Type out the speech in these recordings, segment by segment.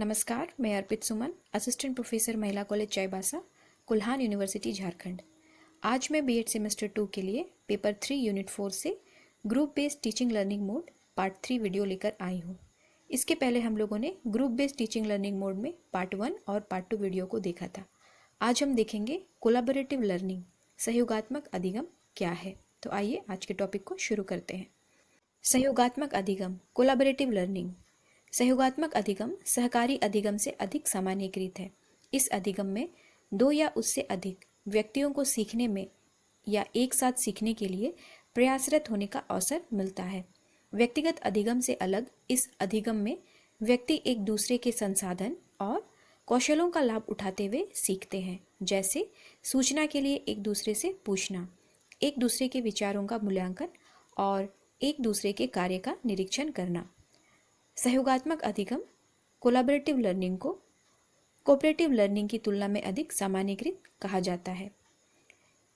नमस्कार, मैं अर्पित सुमन, assistant professor महिला कॉलेज चाईबासा, कुल्हान यूनिवर्सिटी झारखंड। आज मैं बीएड सेमेस्टर 2 के लिए पेपर 3 यूनिट 4 से group based teaching learning mode part 3 video लेकर आई हूँ। इसके पहले हम लोगों ने group based teaching learning mode में पार्ट 1 और पार्ट 2 वीडियो को देखा था। आज हम देखेंगे कोलैबोरेटिव लर्निंग, सहयोगात्मक अधिगम क्या है। तो आइए आज के टॉपिक को शुरू करते हैं। सहयोगात्मक अधिगम, कोलैबोरेटिव लर्निंग। सहयोगात्मक अधिगम सहकारी अधिगम से अधिक सामान्यीकृत है। इस अधिगम में दो या उससे अधिक व्यक्तियों को सीखने में या एक साथ सीखने के लिए प्रयासरत होने का अवसर मिलता है। व्यक्तिगत अधिगम से अलग इस अधिगम में व्यक्ति एक दूसरे के संसाधन और कौशलों का लाभ उठाते हुए सीखते हैं, जैसे सूचना के लिए एक दूसरे से पूछना, एक दूसरे के विचारों का मूल्यांकन और एक दूसरे के कार्य का निरीक्षण करना। सहयोगात्मक अधिगम कोलैबोरेटिव लर्निंग को कोऑपरेटिव लर्निंग की तुलना में अधिक सामान्यीकृत कहा जाता है।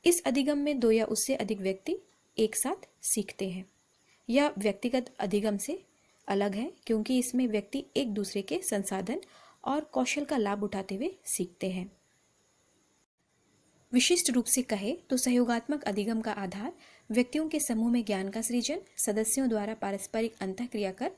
इस अधिगम में दो या उससे अधिक व्यक्ति एक साथ सीखते हैं। यह व्यक्तिगत अधिगम से अलग है क्योंकि इसमें व्यक्ति एक दूसरे के संसाधन और कौशल का लाभ उठाते हुए सीखते हैं। विशिष्ट रूप से कहे तो सहयोगात्मक अधिगम का आधार व्यक्तियों के समूह में ज्ञान का सृजन, सदस्यों द्वारा पारस्परिक अंतःक्रिया कर,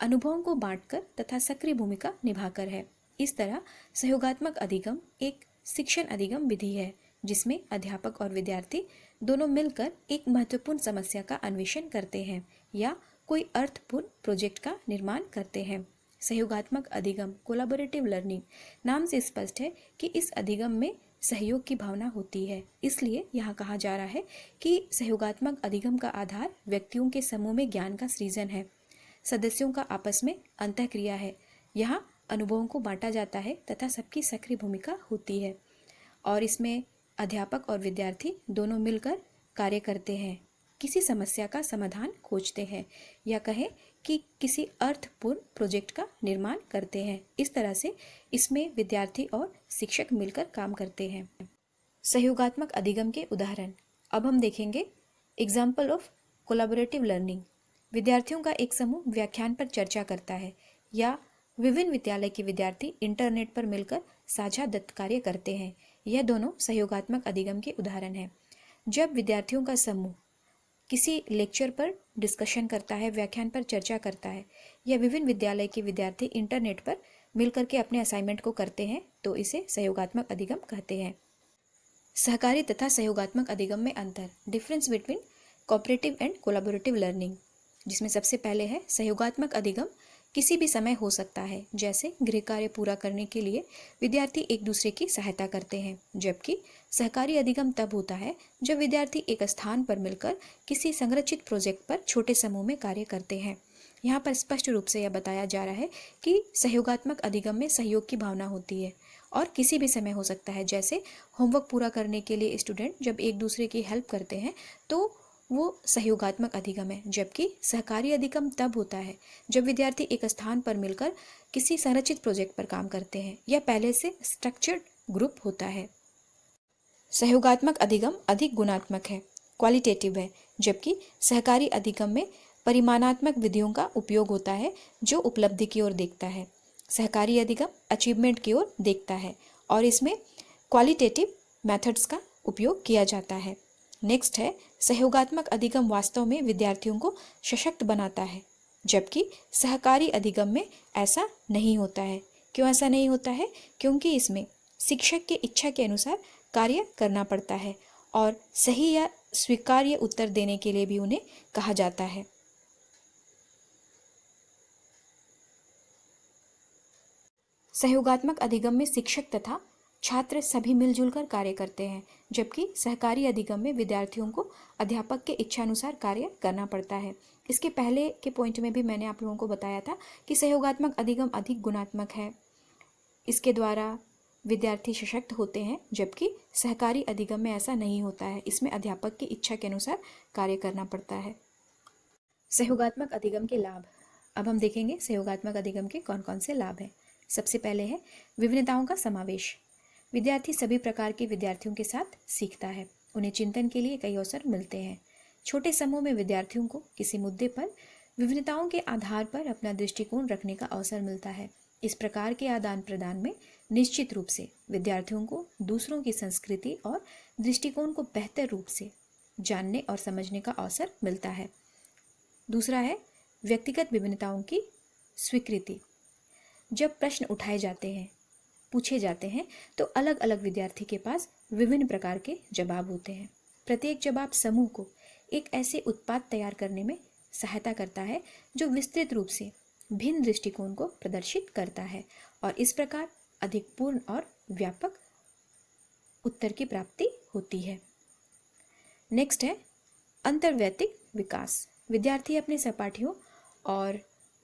अनुभवों को बांटकर तथा सक्रिय भूमिका निभाकर है। इस तरह सहयोगात्मक अधिगम एक शिक्षण अधिगम विधि है जिसमें अध्यापक और विद्यार्थी दोनों मिलकर एक महत्वपूर्ण समस्या का अन्वेषण करते हैं या कोई अर्थपूर्ण प्रोजेक्ट का निर्माण करते हैं। सहयोगात्मक अधिगम कोलैबोरेटिव लर्निंग नाम से स्पष्ट है कि इस अधिगम में सहयोग की भावना होती है, इसलिए यहाँ कहा जा रहा है कि सहयोगात्मक अधिगम का आधार व्यक्तियों के समूह में ज्ञान का सृजन है, सदस्यों का आपस में अंतःक्रिया है, यहाँ अनुभवों को बांटा जाता है तथा सबकी सक्रिय भूमिका होती है और इसमें अध्यापक और विद्यार्थी दोनों मिलकर कार्य करते हैं, किसी समस्या का समाधान खोजते हैं या कहें कि किसी अर्थपूर्ण प्रोजेक्ट का निर्माण करते हैं। इस तरह से इसमें विद्यार्थी और शिक्षक मिलकर काम करते हैं। सहयोगात्मक अधिगम के उदाहरण अब हम देखेंगे। Example of collaborative learning. विद्यार्थियों का एक समूह व्याख्यान पर चर्चा करता है या विभिन्न विद्यालय के विद्यार्थी इंटरनेट पर मिलकर साझा दत्त कार्य करते हैं। यह दोनों सहयोगात्मक अधिगम के उदाहरण हैं। जब विद्यार्थियों का समूह किसी लेक्चर पर डिस्कशन करता है, व्याख्यान पर चर्चा करता है या विभिन्न विद्यालय के विद्यार्थी इंटरनेट पर मिलकर के अपने असाइनमेंट को करते हैं तो इसे सहयोगात्मक अधिगम कहते हैं। सहकारी तथा सहयोगात्मक अधिगम में अंतर, difference between cooperative and collaborative learning, जिसमें सबसे पहले है सहयोगात्मक अधिगम किसी भी समय हो सकता है, जैसे गृह कार्य पूरा करने के लिए विद्यार्थी एक दूसरे की सहायता करते हैं, जबकि सहकारी अधिगम तब होता है जब विद्यार्थी एक स्थान पर मिलकर किसी संरचित प्रोजेक्ट पर छोटे समूह में कार्य करते हैं। यहाँ पर स्पष्ट रूप से यह बताया जा रहा है कि सहयोगात्मक अधिगम में सहयोग की भावना होती है और किसी भी समय हो सकता है, जैसे होमवर्क पूरा करने के लिए स्टूडेंट जब एक दूसरे की हेल्प करते हैं तो वो सहयोगात्मक अधिगम है, जबकि सहकारी अधिगम तब होता है जब विद्यार्थी एक स्थान पर मिलकर किसी संरचित प्रोजेक्ट पर काम करते हैं या पहले से स्ट्रक्चर्ड ग्रुप होता है। सहयोगात्मक अधिगम अधिक गुणात्मक है, क्वालिटेटिव है, जबकि सहकारी अधिगम में परिमाणात्मक विधियों का उपयोग होता है जो उपलब्धि की ओर देखता है। सहकारी अधिगम अचीवमेंट की ओर देखता है और इसमें क्वालिटेटिव मेथड्स का उपयोग किया जाता है। नेक्स्ट है सहयोगात्मक अधिगम वास्तव में विद्यार्थियों को सशक्त बनाता है, जबकि सहकारी अधिगम में ऐसा नहीं होता है। क्यों ऐसा नहीं होता है? क्योंकि इसमें शिक्षक के इच्छा के अनुसार कार्य करना पड़ता है और सही या स्वीकार्य उत्तर देने के लिए भी उन्हें कहा जाता है। सहयोगात्मक अधिगम में शिक्षक तथा छात्र सभी मिलजुल कर कार्य करते हैं, जबकि सहकारी अधिगम में विद्यार्थियों को अध्यापक के इच्छानुसार कार्य करना पड़ता है। इसके पहले के पॉइंट में भी मैंने आप लोगों को बताया था कि सहयोगात्मक अधिगम अधिक गुणात्मक है, इसके द्वारा विद्यार्थी सशक्त होते हैं, जबकि सहकारी अधिगम में ऐसा नहीं होता है, इसमें अध्यापक की इच्छा के अनुसार कार्य करना पड़ता है। सहयोगात्मक अधिगम के लाभ अब हम देखेंगे। सहयोगात्मक अधिगम के कौन कौन से लाभ हैं। सबसे पहले है विभिन्नताओं का समावेश। विद्यार्थी सभी प्रकार के विद्यार्थियों के साथ सीखता है, उन्हें चिंतन के लिए कई अवसर मिलते हैं। छोटे समूह में विद्यार्थियों को किसी मुद्दे पर विभिन्नताओं के आधार पर अपना दृष्टिकोण रखने का अवसर मिलता है। इस प्रकार के आदान प्रदान में निश्चित रूप से विद्यार्थियों को दूसरों की संस्कृति और दृष्टिकोण को बेहतर रूप से जानने और समझने का अवसर मिलता है। दूसरा है व्यक्तिगत विभिन्नताओं की स्वीकृति। जब प्रश्न उठाए जाते हैं, पूछे जाते हैं, तो अलग अलग विद्यार्थी के पास विभिन्न प्रकार के जवाब होते हैं। प्रत्येक जवाब समूह को एक ऐसे उत्पाद तैयार करने में सहायता करता है जो विस्तृत रूप से भिन्न दृष्टिकोण को प्रदर्शित करता है और इस प्रकार अधिक पूर्ण और व्यापक उत्तर की प्राप्ति होती है। नेक्स्ट है अंतर्वैयक्तिक विकास। विद्यार्थी अपने सहपाठियों और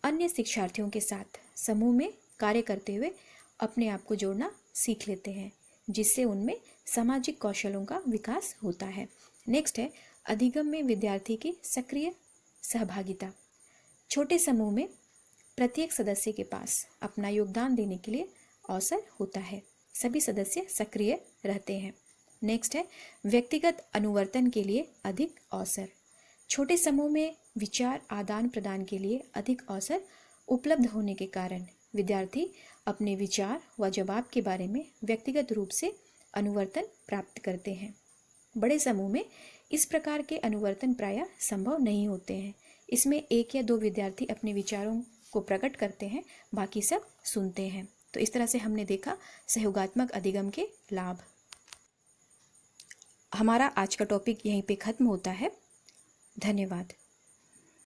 अन्य शिक्षार्थियों के साथ समूह में कार्य करते हुए अपने आप को जोड़ना सीख लेते हैं, जिससे उनमें सामाजिक कौशलों का विकास होता है। नेक्स्ट है अधिगम में विद्यार्थी की सक्रिय सहभागिता। छोटे समूह में प्रत्येक सदस्य के पास अपना योगदान देने के लिए अवसर होता है। सभी सदस्य सक्रिय रहते हैं। नेक्स्ट है व्यक्तिगत अनुवर्तन के लिए अधिक अवसर। छोटे समूह में विचार आदान प्रदान के लिए अधिक अवसर उपलब्ध होने के कारण विद्यार्थी अपने विचार व जवाब के बारे में व्यक्तिगत रूप से अनुवर्तन प्राप्त करते हैं। बड़े समूह में इस प्रकार के अनुवर्तन प्रायः संभव नहीं होते हैं। इसमें 1 या 2 विद्यार्थी अपने विचारों को प्रकट करते हैं, बाकी सब सुनते हैं। तो इस तरह से हमने देखा सहयोगात्मक अधिगम के लाभ। हमारा आज का टॉपिक यहीं पे ख़त्म होता है। धन्यवाद।